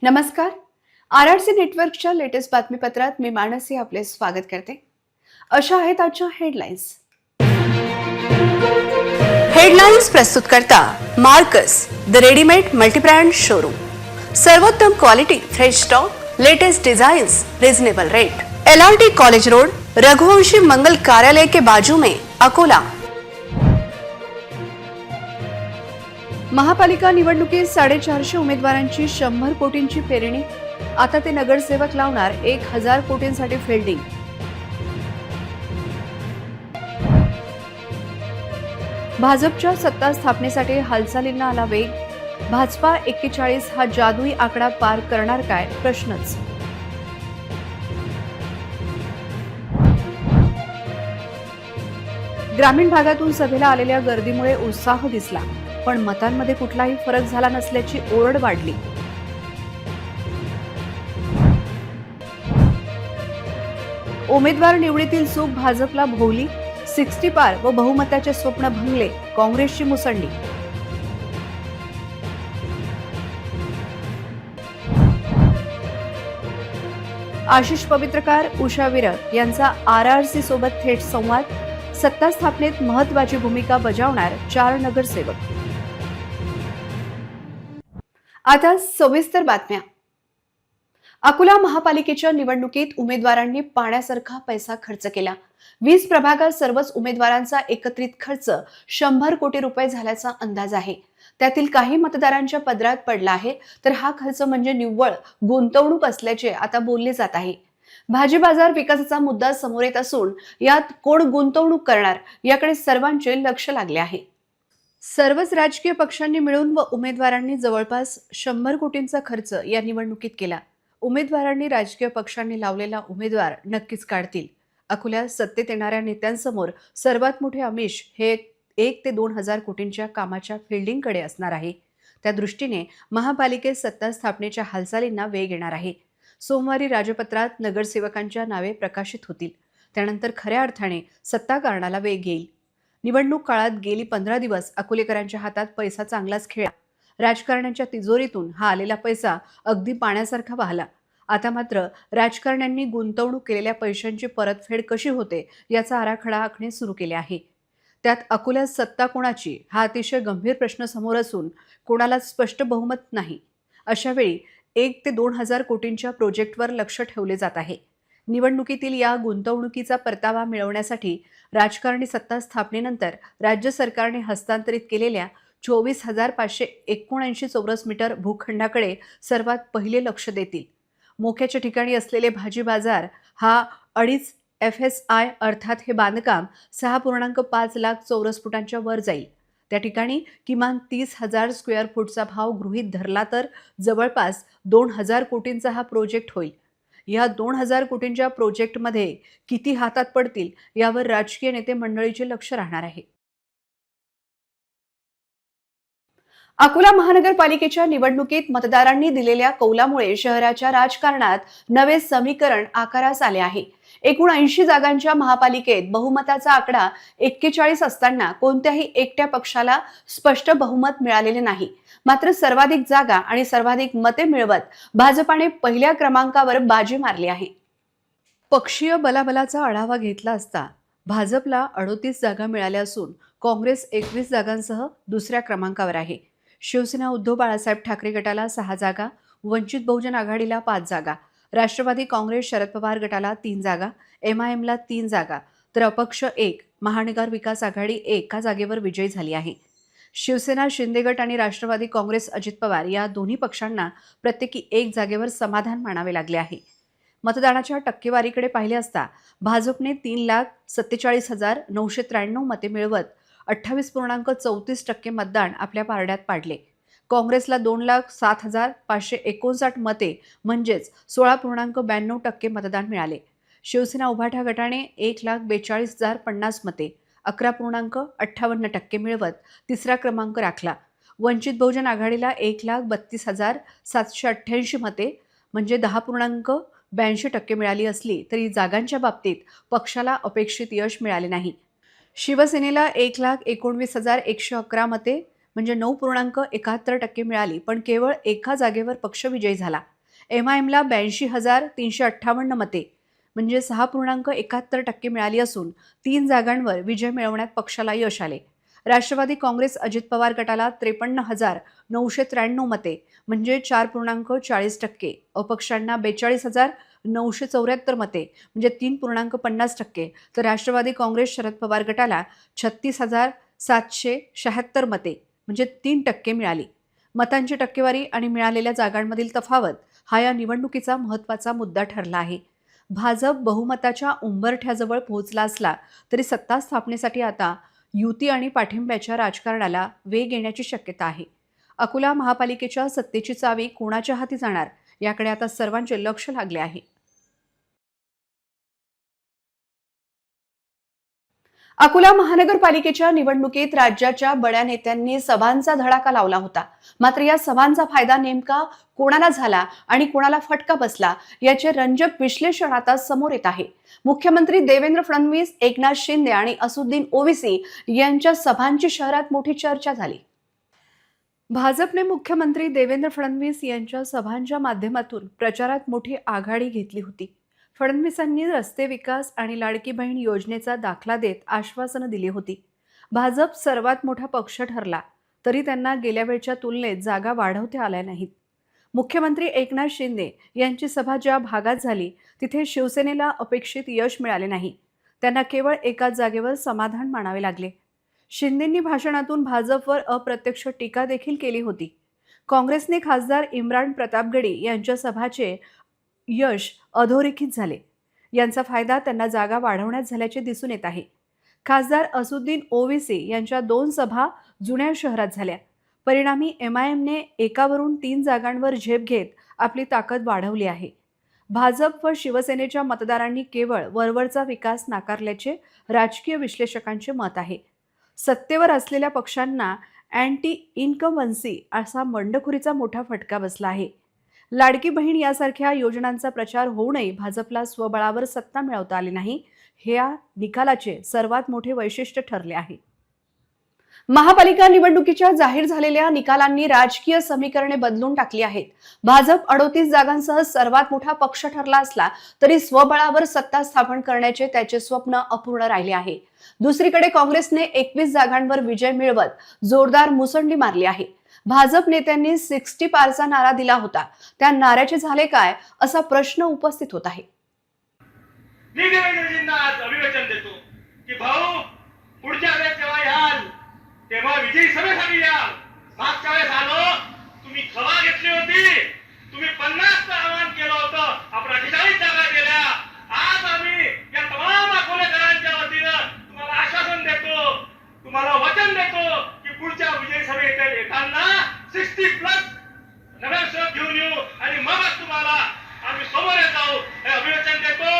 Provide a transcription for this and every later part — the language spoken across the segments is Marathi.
नमस्कार. RRC नेटवर्कच्या लेटेस्ट बातमीपत्रात मी मानसी आपले स्वागत करते. अशा आहेत आजच्या हेडलाईन्स. हेडलाईन्स प्रस्तुत करता Marcus the readymade multibrand showroom. सर्वोत्तम quality, fresh stock, latest designs, reasonable rate. LRT college road, Raghuvanshi मंगल कार्यालय के बाजू में, अकोला. महापालिका निवडणुकीत 450 उमेदवारांची 100 कोटींची पेरणी. आता ते नगरसेवक लावणार 1000 कोटींसाठी फिल्डिंग. भाजपच्या सत्ता स्थापनेसाठी हालचालींना आला वेग. भाजपा 41 हा जादुई आकडा पार करणार काय, प्रश्नच. ग्रामीण भागातून सभेला आलेल्या गर्दीमुळे उत्साह दिसला, पण मतांमध्ये कुठलाही फरक झाला नसल्याची ओरड वाढली. उमेदवार निवडीतील चूक भाजपला भोवली. 60 पार व बहुमताचे स्वप्न भंगले, काँग्रेसची मुसंडी. आशिष पवित्रकार, उषा विरक यांचा RRC सोबत थेट संवाद. सत्ता स्थापनेत महत्वाची भूमिका बजावणार 4 नगरसेवक. आता सविस्तर बातम्या. अकोला महापालिकेच्या निवडणुकीत उमेदवारांनी पाण्यासारखा पैसा खर्च केला. 20 प्रभागात सर्वच उमेदवारांचा एकत्रित खर्च 100 कोटी रुपये झाल्याचा अंदाज आहे. त्यातील काही मतदारांच्या पदरात पडला आहे, तर हा खर्च म्हणजे निव्वळ गुंतवणूक असल्याचे आता बोलले जात आहे. भाजी बाजार विकासाचा मुद्दा समोर येत असून यात कोण गुंतवणूक करणार याकडे सर्वांचे लक्ष लागले आहे. सर्वच राजकीय पक्षांनी मिळून व उमेदवारांनी जवळपास 100 कोटींचा खर्च या निवडणुकीत केला. उमेदवारांनी राजकीय पक्षांनी लावलेला उमेदवार नक्कीच काढतील. अकोल्यात सत्तेत येणाऱ्या नेत्यांसमोर सर्वात मोठे आमिष हे 1 ते 2000 कोटींच्या कामाच्या फिल्डिंगकडे असणार आहे. त्या दृष्टीने महापालिकेत सत्ता स्थापनेच्या हालचालींना वेग येणार आहे. सोमवारी राजपत्रात नगरसेवकांच्या नावे प्रकाशित होतील. त्यानंतर खऱ्या अर्थाने सत्ता कारणाला वेग येईल. निवडणूक काळात गेली 15 दिवस अकोलेकरांच्या हातात पैसा चांगलाच खेळला. राजकारण्यांच्या तिजोरीतून हा आलेला पैसा अगदी पाण्यासारखा वाहला. आता मात्र राजकारण्यांनी गुंतवणूक केलेल्या पैशांची परतफेड कशी होते याचा आराखडा आखणे सुरू केले आहे. त्यात अकोल्यात सत्ता कोणाची हा अतिशय गंभीर प्रश्न समोर असून कोणालाच स्पष्ट बहुमत नाही. अशा वेळी 1 ते 2000 कोटींच्या प्रोजेक्टवर लक्ष ठेवले जात आहे. निवडणुकीतील या गुंतवणुकीचा परतावा मिळवण्यासाठी राजकारणी सत्ता स्थापनेनंतर राज्य सरकारने हस्तांतरित केलेल्या 24,579 चौरस मीटर भूखंडाकडे सर्वात पहिले लक्ष देतील. मोक्याच्या ठिकाणी असलेले भाजी बाजार हा 2.5 FSI अर्थात हे बांधकाम 6.5 लाख चौरस फुटांच्या वर जाईल. त्या ठिकाणी किमान 30,000 स्क्वेअर फूटचा भाव गृहीत धरला तर जवळपास 2000 कोटींचा हा प्रोजेक्ट होईल. या 2000 कोटींच्या प्रोजेक्टमध्ये किती हातात पडतील यावर राजकीय नेते मंडळीचे लक्ष राहणार आहे. अकोला महानगरपालिकेच्या निवडणुकीत मतदारांनी दिलेल्या कौलामुळे शहराच्या राजकारणात नवे समीकरण आकारास आले आहे. एकूण 80 जागांच्या महापालिकेत बहुमताचा आकडा 41 असताना कोणत्याही एकट्या पक्षाला स्पष्ट बहुमत मिळालेले नाही. मात्र सर्वाधिक जागा आणि सर्वाधिक मते मिळवत भाजपाने पहिल्या क्रमांकावर बाजी मारली आहे. पक्षीय बलाबलाचा आढावा घेतला असता भाजपला 38 जागा मिळाल्या असून काँग्रेस 21 जागांसह दुसऱ्या क्रमांकावर आहे. शिवसेना उद्धव बाळासाहेब ठाकरे गटाला 6 जागा, वंचित बहुजन आघाडीला 5 जागा, राष्ट्रवादी काँग्रेस शरद पवार गटाला 3 जागा, MIMला 3 जागा, तर अपक्ष 1, महानगर विकास आघाडी 1 जागेवर विजयी झाली आहे. शिवसेना शिंदे गट आणि राष्ट्रवादी काँग्रेस अजित पवार या दोन्ही पक्षांना प्रत्येकी 1 जागेवर समाधान मानावे लागले आहे. मतदानाच्या टक्केवारीकडे पाहिले असता भाजपने 3,47,993 मते मिळवत 28.34% मतदान आपल्या पारड्यात पाडले. काँग्रेसला 2,07,559 मते म्हणजेच 16.92% मतदान मिळाले. शिवसेना उभाठा गटाने 1,42,050 मते 11.58% मिळवत तिसरा क्रमांक राखला. वंचित बहुजन आघाडीला 1,32,788 मते म्हणजे 10.82% मिळाली असली तरी जागांच्या बाबतीत पक्षाला अपेक्षित यश मिळाले नाही. शिवसेनेला 1,19,111 मते म्हणजे 9.71% मिळाली, पण केवळ एका जागेवर पक्ष विजयी झाला. MIMला 82,358 मते म्हणजे 6.71% मिळाली असून 3 जागांवर विजय मिळवण्यात पक्षाला यश आले. राष्ट्रवादी काँग्रेस अजित पवार गटाला 53,993 मते म्हणजे 4.40%, अपक्षांना 42,974 मते म्हणजे 3.50%, तर राष्ट्रवादी काँग्रेस शरद पवार गटाला 36,776 मते म्हणजे 3% मिळाली. मतांची टक्केवारी आणि मिळालेल्या जागांमधील तफावत हा या निवडणुकीचा महत्त्वाचा मुद्दा ठरला आहे. भाजप बहुमताच्या उंबरठ्याजवळ पोहोचला असला तरी सत्ता स्थापनेसाठी आता युती आणि पाठिंब्याच्या राजकारणाला वेग येण्याची शक्यता आहे. अकोला महापालिकेच्या सत्तेची चावी कोणाच्या हाती जाणार याकडे आता सर्वांचे लक्ष लागले आहे. अकोला महानगरपालिकेच्या निवडणुकीत राज्याच्या बड्या नेत्यांनी सभांचा धडाका लावला होता. मात्र या सभांचा फायदा नेमका कोणाला झाला आणि कोणाला फटका बसला याचे रंजक विश्लेषण आता समोर येत आहे. मुख्यमंत्री देवेंद्र फडणवीस, एकनाथ शिंदे आणि असुद्दीन ओवेसी यांच्या सभांची शहरात मोठी चर्चा झाली. भाजपने मुख्यमंत्री देवेंद्र फडणवीस यांच्या सभांच्या माध्यमातून प्रचारात मोठी आघाडी घेतली होती. फडणवीसांनी रस्ते विकास आणि लाडकी बहीण योजनेचा दाखला देत आश्वासनं दिली होती. भाजप सर्वात मोठा पक्ष ठरला तरी त्यांना गेल्या वेळच्या तुलनेत जागा वाढवता आल्या नाहीत. मुख्यमंत्री एकनाथ शिंदे यांची सभा ज्या भागात झाली तिथे शिवसेनेला अपेक्षित यश मिळाले नाही. त्यांना केवळ एकाच जागेवर समाधान मानावे लागले. शिंदेंनी भाषणातून भाजपवर अप्रत्यक्ष टीका देखील केली होती. काँग्रेसने खासदार इम्रान प्रतापगडी यांच्या सभाचे यश अधोरेखित झाले. यांचा फायदा त्यांना जागा वाढवण्यात झाल्याचे दिसून येत आहे. खासदार असुद्दीन ओवेसी यांच्या 2 सभा जुन्या शहरात झाल्या. परिणामी MIMने एकावरून 3 जागांवर झेप घेत आपली ताकद वाढवली आहे. भाजप व शिवसेनेच्या मतदारांनी केवळ वरवरचा विकास नाकारल्याचे राजकीय विश्लेषकांचे मत आहे. सत्तेवर असलेल्या पक्षांना अँटी इन्कम्बन्सी असा बंडखोरीचा मोठा फटका बसला आहे. लाडकी बहीण यासारख्या योजनांचा प्रचार होऊनही भाजपला स्वबळावर सत्ता मिळवता आली नाही. हे या निकालाचे सर्वात मोठे वैशिष्ट्य ठरले आहे. महापालिका निवडणुकीच्या जाहीर झालेल्या निकालांनी राजकीय समीकरणे बदलून टाकली आहेत. भाजप 38 जागांसह सर्वात मोठा पक्ष ठरला असला तरी स्वबळावर सत्ता स्थापन करण्याचे त्याचे स्वप्न अपूर्ण राहिले आहे. दुसरीकडे काँग्रेसने 21 जागांवर विजय मिळवत जोरदार मुसंडी मारली आहे. भाजप नेत्यांनी 60 पारचा नारा दिला होता. त्या नाऱ्याचे झाले काय असा प्रश्न उपस्थित होत आहे. मी देवेंद्रजींना आज अभिवादन देतो की भाऊ, पुढच्या वेळेस जेव्हा याल तेव्हा विजयी सभेसाठी याल. मागच्या वेळेस आलो, तुम्ही सभा घेतली होती, तुम्ही 50चं आवाहन केलं होतं, आपण 48 जागा दिल्या. आज आम्ही या तमाम अकोलेकरांच्या वतीनं तुम्हाला आश्वासन देतो, तुम्हाला वचन देतो की पुढच्या विजयी सभेत येताना 60+ नगरसेवक घेऊन येऊ आणि मगच तुम्हाला आम्ही समोर येत जाऊ हे अभिवचन देतो.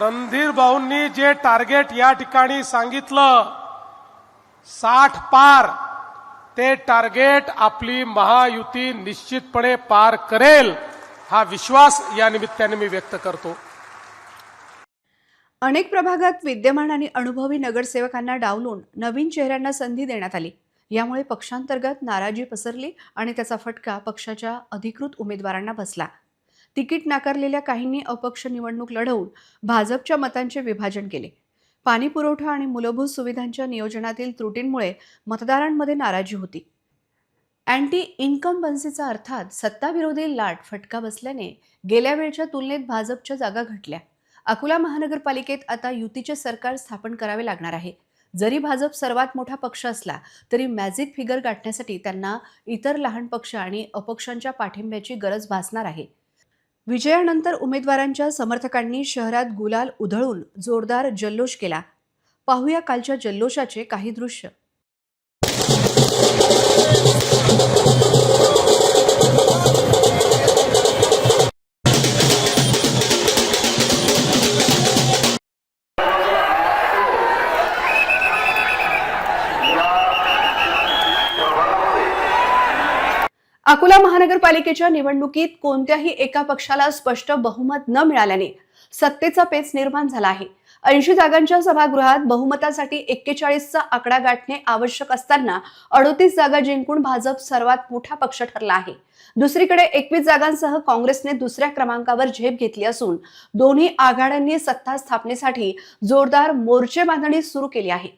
रणधीर भाऊंनी जे टार्गेट या ठिकाणी सांगितलं 60 पार, ते टार्गेट आपली महायुती निश्चितपणे पार करेल हा विश्वास या निमित्ताने मी व्यक्त करतो. अनेक प्रभागात विद्यमान आणि अनुभवी नगरसेवकांना डावलून नवीन चेहऱ्यांना संधी देण्यात आली. यामुळे पक्षांतर्गत नाराजी पसरली आणि त्याचा फटका पक्षाच्या अधिकृत उमेदवारांना बसला. तिकीट नाकारलेल्या काहींनी अपक्ष निवडणूक लढवून भाजपच्या मतांचे विभाजन केले. पाणी पुरवठा आणि मूलभूत सुविधांच्या नियोजनातील त्रुटींमुळे मतदारांमध्ये नाराजी होती. अँटी इन्कम्बन्सीचा अर्थात सत्ताविरोधी लाट फटका बसल्याने गेल्या वेळच्या तुलनेत भाजपच्या जागा घटल्या. अकोला महानगरपालिकेत आता युतीचे सरकार स्थापन करावे लागणार आहे. जरी भाजप सर्वात मोठा पक्ष असला तरी मॅजिक फिगर गाठण्यासाठी त्यांना इतर लहान पक्ष आणि अपक्षांच्या पाठिंब्याची गरज भासणार आहे. विजयानंतर उमेदवारांच्या समर्थकांनी शहरात गुलाल उधळून जोरदार जल्लोष केला. पाहूया कालच्या जल्लोषाचे काही दृश्य. अकोला महानगरपालिकेच्या निवडणुकीत कोणत्याही एका पक्षाला स्पष्ट बहुमत न मिळाल्याने सत्तेचा पेच निर्माण झाला आहे. 80 जागांच्या सभागृहात बहुमतासाठी 41चा आकडा गाठणे आवश्यक असताना 38 जागा जिंकून भाजप सर्वात मोठा पक्ष ठरला आहे. दुसरीकडे 21 जागांसह काँग्रेसने दुसऱ्या क्रमांकावर झेप घेतली असून दोन्ही आघाड्यांनी सत्ता स्थापनेसाठी जोरदार मोर्चे बांधणी सुरू केली आहे.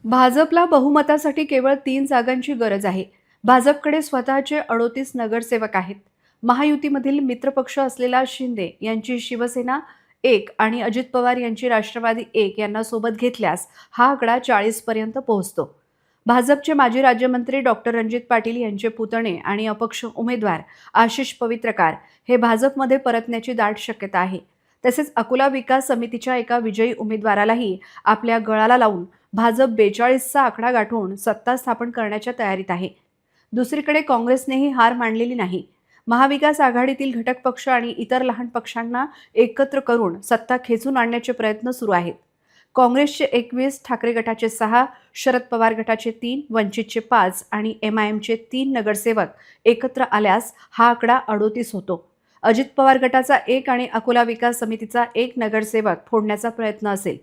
भाजपला बहुमतासाठी केवळ 3 जागांची गरज आहे. भाजपकडे स्वतःचे 38 नगरसेवक आहेत. महायुतीमधील मित्रपक्ष असलेला शिंदे यांची शिवसेना 1 आणि अजित पवार यांची राष्ट्रवादी 1 यांना सोबत घेतल्यास हा आकडा 40 पर्यंत पोहोचतो. भाजपचे माजी राज्यमंत्री डॉक्टर रणजित पाटील यांचे पुतणे आणि अपक्ष उमेदवार आशिष पवित्रकार हे भाजपमध्ये परतण्याची दाट शक्यता आहे. तसेच अकोला विकास समितीच्या एका विजयी उमेदवारालाही आपल्या गळाला लावून भाजप 42चा आकडा गाठून सत्ता स्थापन करण्याच्या तयारीत आहे. दुसरीकडे काँग्रेसनेही हार मानलेली नाही. महाविकास आघाडीतील घटक पक्ष आणि इतर लहान पक्षांना एकत्र करून सत्ता खेचून आणण्याचे प्रयत्न सुरू आहेत. काँग्रेसचे 21, ठाकरे गटाचे 6, शरद पवार गटाचे 3, वंचितचे 5 आणि MIMचे 3 नगरसेवक एकत्र आल्यास हा आकडा 38 होतो. अजित पवार गटाचा 1 आणि अकोला विकास समितीचा 1 नगरसेवक फोडण्याचा प्रयत्न असेल.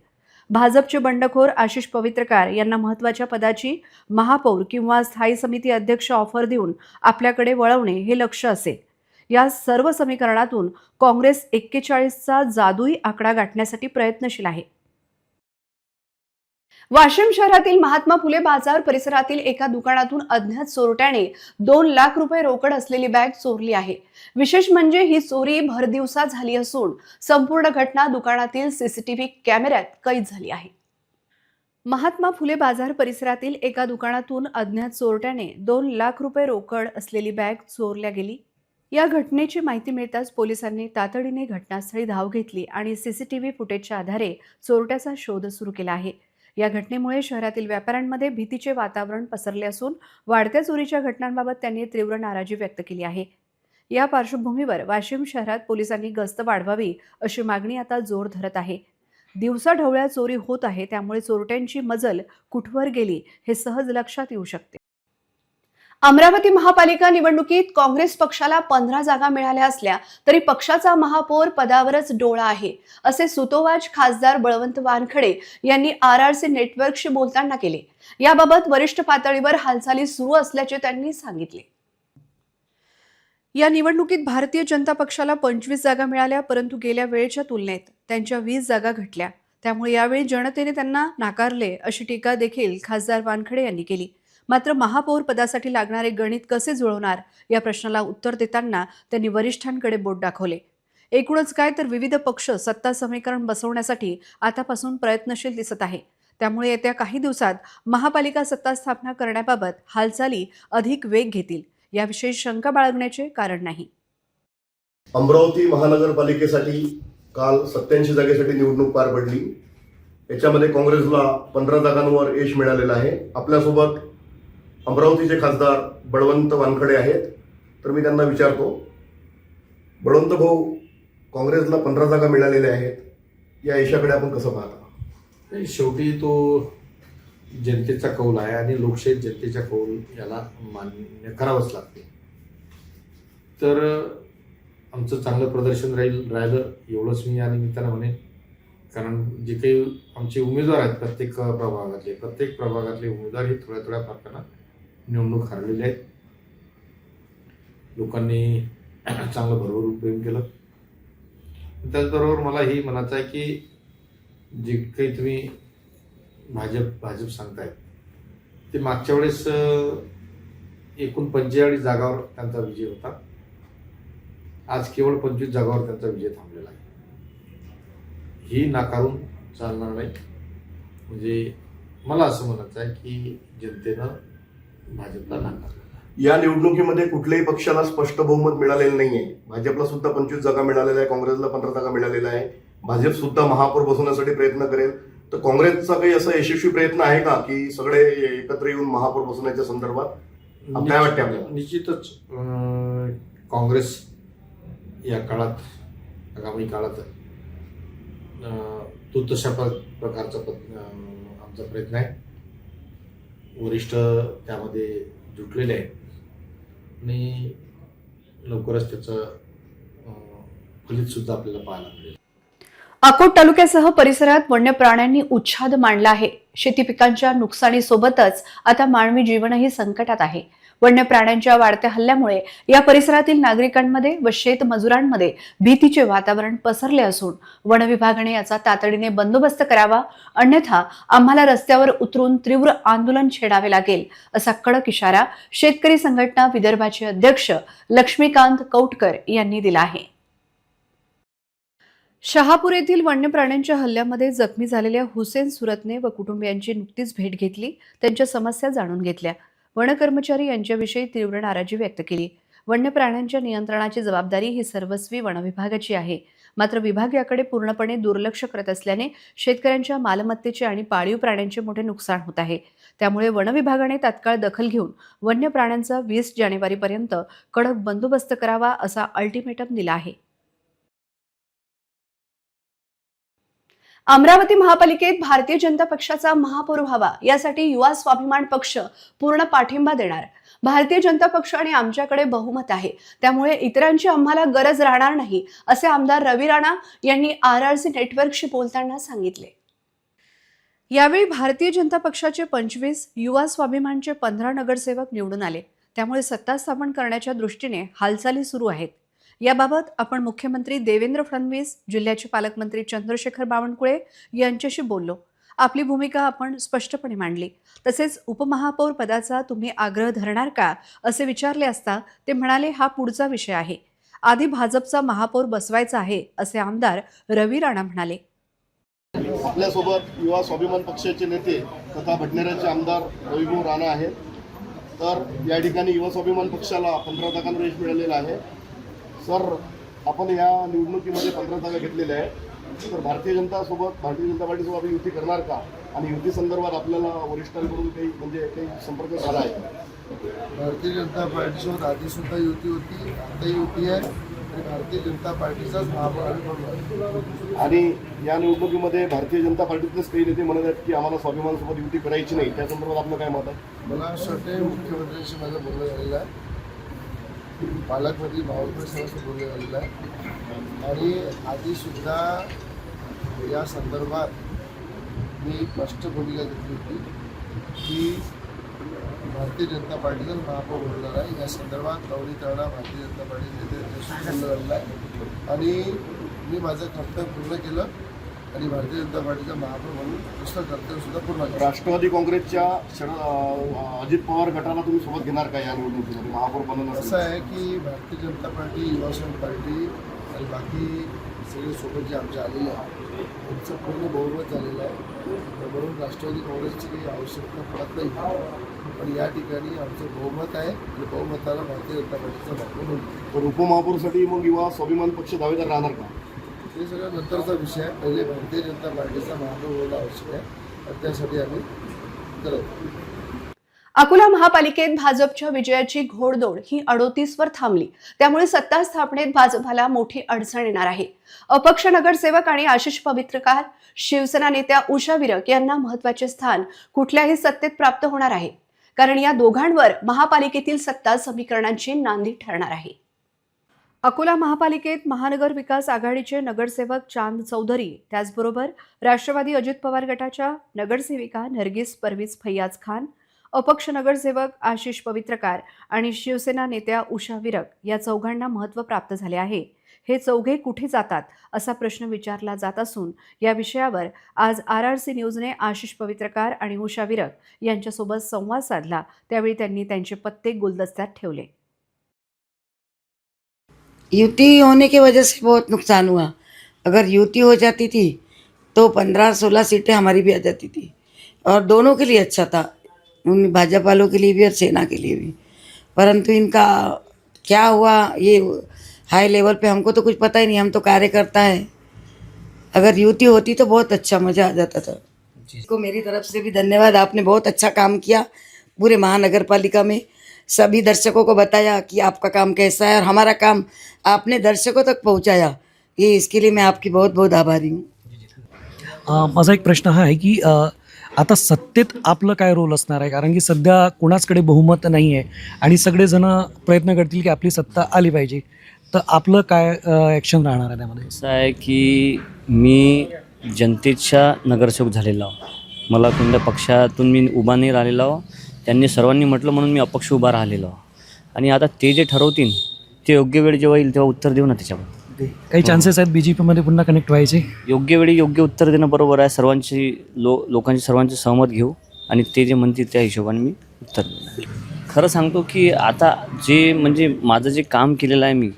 भाजपचे बंडखोर आशिष पवित्रकार यांना महत्त्वाच्या पदाची महापौर किंवा स्थायी समिती अध्यक्ष ऑफर देऊन आपल्याकडे वळवणे हे लक्ष्य असेल. या सर्व समीकरणातून काँग्रेस 41चा जादुई आकडा गाठण्यासाठी प्रयत्नशील आहे. वाशिम शहरातील महात्मा फुले बाजार परिसरातील एका दुकानातून अज्ञात चोरट्याने 2 लाख रुपये रोकड असलेली बॅग चोरली आहे. विशेष म्हणजे ही चोरी भरदिवसा झाली असून संपूर्ण घटना दुकानातील CCTV कॅमेऱ्यात कैद झाली आहे. महात्मा फुले बाजार परिसरातील एका दुकानातून अज्ञात चोरट्याने 2 लाख रुपये रोकड असलेली बॅग चोरल्या गेली. या घटनेची माहिती मिळताच पोलिसांनी तातडीने घटनास्थळी धाव घेतली आणि CCTV फुटेजच्या आधारे चोरट्याचा शोध सुरू केला आहे. या घटनेमुळे शहरातील व्यापाऱ्यांमध्ये भीतीचे वातावरण पसरले असून वाढत्या चोरीच्या घटनांबाबत त्यांनी तीव्र नाराजी व्यक्त केली आहे. या पार्श्वभूमीवर वाशिम शहरात पोलिसांनी गस्त वाढवावी अशी मागणी आता जोर धरत आहे. दिवसाढवळ्या चोरी होत आहे, त्यामुळे चोरट्यांची मजल कुठवर गेली हे सहज लक्षात येऊ शकते. अमरावती महापालिका निवडणुकीत काँग्रेस पक्षाला 15 जागा मिळाल्या असल्या तरी पक्षाचा महापौर पदावरच डोळा आहे, असे सुतोवाच खासदार बळवंत वानखडे यांनी RRC नेटवर्कशी बोलताना केले. याबाबत वरिष्ठ पातळीवर हालचाली सुरू असल्याचे त्यांनी सांगितले. या निवडणुकीत भारतीय जनता पक्षाला 25 जागा मिळाल्या, परंतु गेल्या वेळेच्या तुलनेत त्यांच्या 20 जागा घटल्या. त्यामुळे यावेळी जनतेने त्यांना नाकारले अशी टीका देखील खासदार वानखडे यांनी केली. मात्र महापौर पदासाठी लागणारे गणित कसे जुळवणार या प्रश्नाला उत्तर देताना त्यांनी वरिष्ठांकडे बोट दाखवले. एकूणच काय तर विविध पक्ष सत्ता समीकरण बसवण्यासाठी आतापासून प्रयत्नशील दिसत आहे. त्यामुळे येत्या काही दिवसात महापालिका सत्ता स्थापना करण्याबाबत हालचाली अधिक वेग घेतील याविषयी शंका बाळगण्याचे कारण नाही. अमरावती महानगरपालिकेसाठी काल 87 जागेसाठी निवडणूक पार पडली. याच्यामध्ये काँग्रेसला 15 जागांवर यश मिळालेलं आहे. आपल्यासोबत अमरावतीचे खासदार बळवंत वानखडे आहेत. तर मी त्यांना विचारतो, बळवंत भाऊ, काँग्रेसला 15 जागा मिळालेल्या आहेत, या यशाकडे आपण कसं पाहता? शेवटी तो जनतेचा कौल आहे आणि लोकशाहीत जनतेच्या कौल याला मान्य करावंच लागते. तर आमचं चांगलं प्रदर्शन राहिलं एवढंच मी या निमित्तानं म्हणेन. कारण जे काही आमचे उमेदवार आहेत प्रत्येक प्रभागातले उमेदवार हे थोड्या फरकानं निवडणूक हरलेले आहेत. लोकांनी चांगलं भरभरून प्रेम केलं. त्याचबरोबर मला हे म्हणायचं आहे की जे काही तुम्ही भाजप सांगताय ते मागच्या वेळेस एकूण 45 जागावर त्यांचा विजय होता. आज केवळ 25 जागावर त्यांचा विजय थांबलेला आहे. ही नाकारून चालणार नाही. म्हणजे मला असं म्हणायचं आहे की जनतेनं भाजपला नाकारलं. या निवडणुकीमध्ये कुठल्याही पक्षाला स्पष्ट बहुमत मिळालेलं नाहीये. भाजपला सुद्धा 25 जागा मिळालेल्या आहे, काँग्रेसला 15 जागा मिळालेल्या आहे. भाजप सुद्धा महापौर बसवण्यासाठी प्रयत्न करेल. तर काँग्रेसचा काही असा यशस्वी प्रयत्न आहे का की सगळे एकत्र येऊन महापौर बसवण्याच्या संदर्भात काय वाटते आपल्याला? निश्चितच काँग्रेस या काळात, आगामी काळात तो तशा प्रकारचा आमचा प्रयत्न आहे. वरिष्ठ त्यामध्ये जुटलेले आहेत आणि लवकरच त्याचं फलित सुद्धा आपल्याला पाहायला मिळेल. अकोट तालुक्यासह परिसरात वन्य प्राण्यांनी उच्छाद मांडला आहे. शेती पिकांच्या नुकसानीसोबतच आता मानवी जीवनही संकटात आहे. वन्य प्राण्यांच्या वाढत्या हल्ल्यामुळे या परिसरातील नागरिकांमध्ये व शेतमजुरांमध्ये भीतीचे वातावरण पसरले असून वन विभागाने याचा तातडीने बंदोबस्त करावा, अन्यथा आम्हाला रस्त्यावर उतरून तीव्र आंदोलन छेडावे लागेल, असा कडक इशारा शेतकरी संघटना विदर्भाचे अध्यक्ष लक्ष्मीकांत कौटकर यांनी दिला आहे. शहापूर येथील वन्य प्राण्यांच्या हल्ल्यामध्ये जखमी झालेल्या हुसेन सुरतने व कुटुंबियांची नुकतीच भेट घेतली, त्यांच्या समस्या जाणून घेतल्या. वन कर्मचारी यांच्याविषयी तीव्र नाराजी व्यक्त केली. वन्य प्राण्यांच्या नियंत्रणाची जबाबदारी ही सर्वस्वी वन विभागाची आहे, मात्र विभाग याकडे पूर्णपणे दुर्लक्ष करत असल्याने शेतकऱ्यांच्या मालमत्तेचे आणि पाळीव प्राण्यांचे मोठे नुकसान होत आहे. त्यामुळे वन विभागाने तात्काळ दखल घेऊन वन्य प्राण्यांचा 20 जानेवारीपर्यंत कडक बंदोबस्त करावा, असा अल्टिमेटम दिला आहे. अमरावती महापालिकेत भारतीय जनता पक्षाचा महापौर व्हावा यासाठी युवा स्वाभिमान पक्ष पूर्ण पाठिंबा देणार. भारतीय जनता पक्ष आणि आमच्याकडे बहुमत आहे, त्यामुळे इतरांची आम्हाला गरज राहणार नाही, असे आमदार रवी राणा यांनी RRC नेटवर्कशी बोलताना सांगितले. यावेळी भारतीय जनता पक्षाचे 25, युवा स्वाभिमानचे 15 नगरसेवक निवडून आले. त्यामुळे सत्ता स्थापन करण्याच्या दृष्टीने हालचाली सुरू आहेत. याबाबत आपण मुख्यमंत्री देवेंद्र फडणवीस, जिल्ह्याचे पालकमंत्री चंद्रशेखर बावनकुळे यांच्याशी बोललो. आपली भूमिका आपण स्पष्टपणे मांडली. तसेच उपमहापौर पदाचा तुम्ही आग्रह धरणार का, असे विचारले असता ते म्हणाले, हा पुढचा विषय आहे. आधी भाजपचा महापौर बसवायचा आहे, असे आमदार रवी राणा म्हणाले. आपल्यासोबत युवा स्वाभिमान पक्षाचे नेते तथा भटनेराचे आमदार रविभाऊ राणा आहेत. तर या ठिकाणी युवा स्वाभिमान पक्षाला 15 जागांवर यश मिळालेलं आहे. सर, आपण या निवडणुकीमध्ये 15 जागा घेतलेल्या आहेत. तर भारतीय जनता पार्टीसोबत आपण युती करणार का, आणि युती संदर्भात आपल्याला वरिष्ठांकडून काही संपर्क झाला आहे? भारतीय जनता पार्टीसोबत आधीसुद्धा युती होती, आता युती आहे आणि भारतीय जनता पार्टीचाच महापौर. आणि या निवडणुकीमध्ये भारतीय जनता पार्टीतलेच काही नेते म्हणत आहेत की आम्हाला स्वाभिमानसोबत युती करायची नाही, त्या संदर्भात आपलं काय मत आहे? मला असं वाटतं मुख्यमंत्र्यांशी माझं बोलणं झालेलं आहे, पालकमंत्री बावनकुळे साहेबांशी बोलणं झालेलं आहे आणि आधीसुद्धा या संदर्भात मी स्पष्ट भूमिका घेतली होती की भारतीय जनता पार्टीचाच महापौर होणार आहे. या संदर्भात नवनीत राणा भारतीय जनता पार्टीचे नेते बोलणं झालेलं आहे आणि मी माझं कर्तव्य पूर्ण केलं आणि भारतीय जनता पार्टीचा महापौर म्हणून दुसरं कर्तव्यसुद्धा पूर्ण केलं. राष्ट्रवादी काँग्रेसच्या अजित पवार गटाला तुम्ही सोबत घेणार का या निवडणुकीमध्ये महापौर बनवणार? असं आहे की भारतीय जनता पार्टी, युवा स्वाभिमान पार्टी आणि बाकी सगळे सोबत जे आमचे आलेले आहे त्यांचं पूर्ण बहुमत झालेलं आहे. म्हणून राष्ट्रवादी काँग्रेसची काही आवश्यकता पडत नाही. पण या ठिकाणी आमचं बहुमत आहे आणि बहुमताला भारतीय जनता पार्टीचा महापौर होईल. तर उपमहापौरसाठी मग युवा स्वाभिमान पक्ष दावेदार राहणार का? हे सगळं नंतरचा विषय आहे. पहिले भारतीय जनता पार्टीचा महापौर होणं आवश्यक आहे आणि त्यासाठी आम्ही करत. अकोला महापालिकेत भाजपच्या विजयाची घोडदौड ही 38 वर थांबली. त्यामुळे सत्ता स्थापनेत भाजपाला मोठी अडचण येणार आहे. अपक्ष नगरसेवक आणि आशिष पवित्रकार, शिवसेना नेत्या उषा विरक यांना महत्त्वाचे स्थान कुठल्याही सत्तेत प्राप्त होणार आहे, कारण या दोघांवर महापालिकेतील सत्ता समीकरणांची नांदी ठरणार आहे. अकोला महापालिकेत महानगर विकास आघाडीचे नगरसेवक चांद चौधरी, त्याचबरोबर राष्ट्रवादी अजित पवार गटाच्या नगरसेविका नर्गिस परवीज फैयाज खान, अपक्ष नगरसेवक आशिष पवित्रकार आणि शिवसेना नेत्या उषा विरक या चौघांना महत्त्व प्राप्त झाले आहे. हे चौघे कुठे जातात, असा प्रश्न विचारला जात असून या विषयावर आज RRC न्यूजने आशिष पवित्रकार आणि उषा विरक यांच्यासोबत संवाद साधला. त्यावेळी त्यांनी त्यांचे पत्ते गुलदस्त्यात ठेवले. यूटी होने की वजह से बहुत नुकसान हुआ. अगर यूटी हो जाती थी तो 15-16 सीटें हमारी भी आ जाती थी और दोनों के लिए अच्छा था, उन भाजपा वालों के लिए भी और सेना के लिए भी. परंतु इनका क्या हुआ ये हाई लेवल पे हमको तो कुछ पता ही नहीं, हम तो कार्यकर्ता है. अगर यूटी होती तो बहुत अच्छा मज़ा आ जाता था. इसको मेरी तरफ से भी धन्यवाद. आपने बहुत अच्छा काम किया पूरे महानगर पालिका में. सभी दर्शकों को बताया कि आपका काम कैसा है और हमारा काम आपने दर्शकों तक पहुंचाया, ये इसके लिए मैं आपकी बहुत बहुत आभारी हूँ. माझा एक प्रश्न हा आहे की आता सत्तेत आपलं काय रोल असणार आहे, कारण की सध्या कोणाचकडे बहुमत नाही आहे आणि सगळेजण प्रयत्न करतील की आपली सत्ता आली पाहिजे, तर आपलं काय ॲक्शन राहणार आहे त्यामध्ये? असं आहे की मी जनतेच्या नगरसेवक झालेला आहो. मला कोणत्या पक्षातून मी उभा नाही राहिलेला आहो. त्यांनी सर्वांनी म्हटलं म्हणून मी अपक्ष उभा राहिलेलो. आणि आता ते जे ठरवतील ते योग्य वेळ जेव्हा येईल तेव्हा उत्तर देऊ ना त्याच्यावर. काही चान्सेस आहेत बीजेपीमध्ये पुन्हा कनेक्ट व्हायचे? योग्य वेळी योग्य उत्तर देणं बरोबर आहे. सर्वांची लोकांची सर्वांचे सहमत घेऊ आणि ते जे म्हणतील त्या हिशोबाने मी उत्तर देणार. खरं सांगतो की आता जे म्हणजे माझं जे काम केलेलं आहे मी,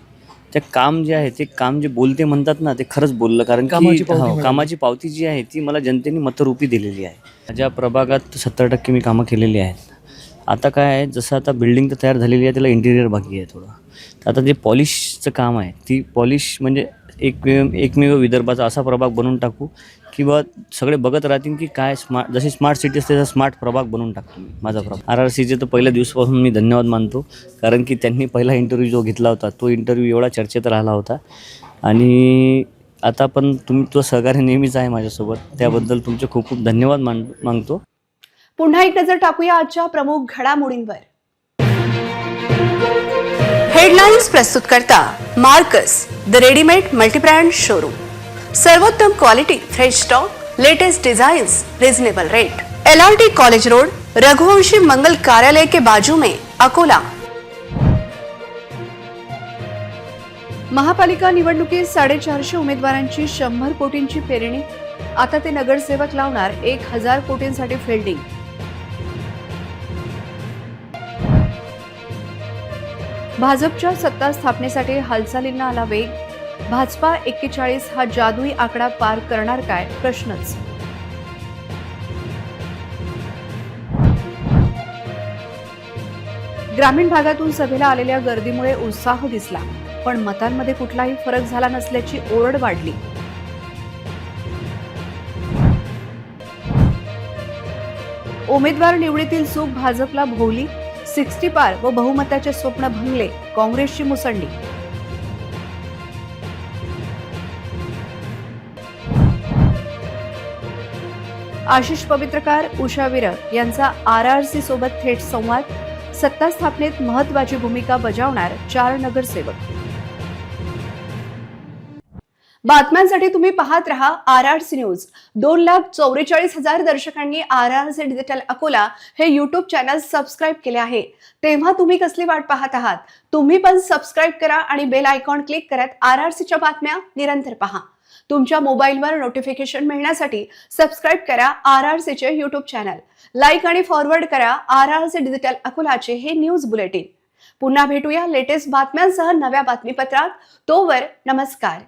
ते काम जे आहे ते काम जे बोलते म्हणतात ना ते खरंच बोललं. कारण कामाची की पावती मिळाली. कामाची पावती जी आहे ती मला जनतेने मतरूपी दिलेली आहे. माझ्या प्रभागात 70% मी कामं केलेली आहेत. आता काय आहे, जसं आता बिल्डिंग तर तयार झालेली आहे, त्याला इंटिरियर बाकी आहे थोडं. तर आता जे पॉलिशचं काम आहे, ती पॉलिश म्हणजे एकमेव विदर्भाचा असा प्रभाग बनवून टाकू किंवा सगळे बघत राहतील की काय जशी स्मार्ट सिटी असते तसा स्मार्ट प्रभाग बनवून टाकतो मी माझा प्रभाग. RRCचे तर पहिल्या दिवसापासून मी धन्यवाद मानतो, कारण की त्यांनी पहिला इंटरव्ह्यू जो घेतला होता तो इंटरव्ह्यू एवढा चर्चेत राहिला होता. आणि आता पण तुम्ही तो सहकार्य नेहमीच आहे माझ्यासोबत, त्याबद्दल तुमचे खूप खूप धन्यवाद मागतो. पुन्हा एक नजर टाकूया आजच्या प्रमुख घडामोडींवर. हेडलाईन्स प्रस्तुत करता Marcus the readymade multibrand showroom. सर्वोत्तम quality, fresh stock, latest designs, reasonable rate. LRT college road, Raghuvanshi मंगल कार्यालय के बाजू में, अकोला. महापालिका निवडणुकीत 450 उमेदवारांची 100 कोटींची पेरणी. आता ते नगरसेवक लावणार 1000 कोटींसाठी फिल्डिंग. भाजपच्या सत्ता स्थापनेसाठी हालचालींना आला वेग. भाजपा 41 हा जादुई आकडा पार करणार काय, प्रश्नच. ग्रामीण भागातून सभेला आलेल्या गर्दीमुळे उत्साह दिसला, पण मतांमध्ये कुठलाही फरक झाला नसल्याची ओरड वाढली. उमेदवार निवडीतील चूक भाजपला भोवली. 60 पार व बहुमताचे स्वप्न भंगले, काँग्रेसची मुसंडी. आशिष पवित्रकार, उषा विरक यांचा RRC सोबत थेट संवाद. सत्ता स्थापनेत महत्वाची भूमिका बजावणार 4 नगरसेवक. बातम्यांसाठी तुम्ही पाहत रहा RRC news. 2,44,000 दर्शकांनी RRC digital Akola हे युट्यूब चॅनल सबस्क्राईब केले आहे. तेव्हा तुम्ही कसली वाट पाहत आहात? तुम्ही पण सबस्क्राईब करा आणि बेल आयकॉन क्लिक करत RRCच्या बातम्या निरंतर पहा. तुमच्या मोबाईलवर नोटिफिकेशन मिळण्यासाठी सबस्क्राईब करा RRCचे युट्यूब चॅनल. लाईक आणि फॉरवर्ड करा RRC डिजिटल अकोलाचे हे न्यूज बुलेटिन. पुन्हा भेटूया लेटेस्ट बातम्यांसह नव्या बातमीपत्रात. तोवर नमस्कार.